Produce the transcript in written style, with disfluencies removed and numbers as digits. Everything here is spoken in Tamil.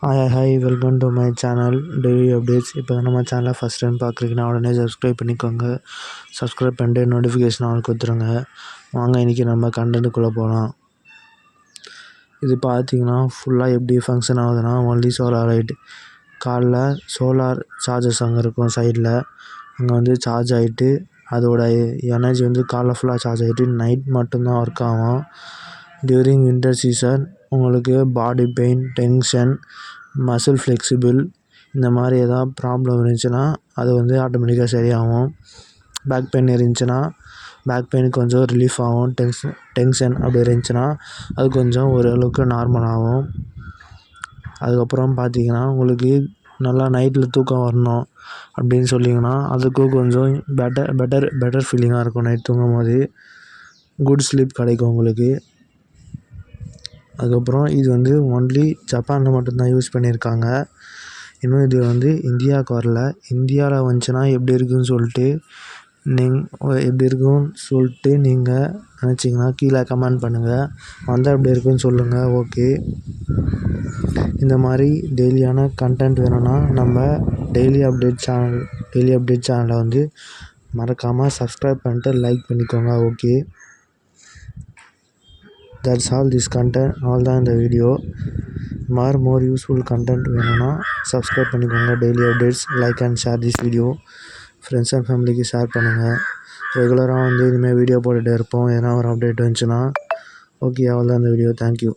Hi, welcome to my channel daily updates. இப்போ தான் நம்ம சேனலை ஃபஸ்ட் டைம் பார்க்குறீங்கன்னா உடனே சப்ஸ்கிரைப் பண்ணிக்கோங்க. சப்ஸ்கிரைப் பண்ணிட்டு நோட்டிஃபிகேஷன் ஆன் கொடுத்துருங்க. வாங்க இன்றைக்கி நம்ம கண்டென்ட்டுக்குள்ளே போகலாம். இது பார்த்தீங்கன்னா ஃபுல்லாக எப்படி ஃபங்க்ஷன் ஆகுதுன்னா ஒன்லி சோலார் லைட். காலைல சோலார் சார்ஜஸ் அங்கே இருக்கும் சைடில், அங்கே வந்து சார்ஜ் ஆகிட்டு அதோட எனர்ஜி வந்து காலைல ஃபுல்லாக சார்ஜ் ஆகிட்டு நைட் மட்டும்தான் ஒர்க் ஆகும். டியூரிங் வின்டர் சீசன் உங்களுக்கு body pain, tension, muscle flexible இந்த மாதிரி எதாவது ப்ராப்ளம் இருந்துச்சுன்னா அது வந்து ஆட்டோமேட்டிக்காக சரியாகும். பேக் பெயின் இருந்துச்சுன்னா பேக் பெயினுக்கு கொஞ்சம் ரிலீஃப் ஆகும். டென்ஷன் அப்படி இருந்துச்சுன்னா அது கொஞ்சம் ஓரளவுக்கு நார்மல் ஆகும். அதுக்கப்புறம் பார்த்தீங்கன்னா உங்களுக்கு நல்லா நைட்டில் தூக்கம் வரணும் அப்படின்னு சொல்லிங்கன்னா அதுக்கும் கொஞ்சம் பெட்டர் ஃபீலிங்காக இருக்கும். நைட் தூங்கும் போது குட் ஸ்லீப் கிடைக்கும் உங்களுக்கு. அதுக்கப்புறம் இது வந்து ஒன்லி ஜப்பானில் மட்டும்தான் யூஸ் பண்ணியிருக்காங்க. இன்னும் இது வந்து இந்தியாவுக்கு வரல. இந்தியாவில் வந்துச்சுன்னா எப்படி இருக்குதுன்னு சொல்லிட்டு நீங்கள் நினச்சிங்கன்னா கீழே கமெண்ட் பண்ணுங்கள். வந்தால் எப்படி இருக்குதுன்னு சொல்லுங்கள். ஓகே, இந்த மாதிரி டெய்லியான கண்டென்ட் வேணும்னா நம்ம டெய்லி அப்டேட் சேனலை வந்து மறக்காமல் சப்ஸ்கிரைப் பண்ணிட்டு லைக் பண்ணிக்கோங்க. Okay, that's all this content. தான் இந்த வீடியோ. more யூஸ்ஃபுல் கண்டென்ட் வேணும்னா சப்ஸ்கிரைப் பண்ணிக்கோங்க. Daily updates, like and share this video. Friends and ஃபேமிலிக்கு ஷேர் பண்ணுங்கள். ரெகுலராக வந்து இனிமேல் வீடியோ போட்டுகிட்டே இருப்போம். எதனா ஒரு அப்டேட் வந்துச்சுன்னா. ஓகே, அவ்வளோதான் இந்த வீடியோ. தேங்க்யூ.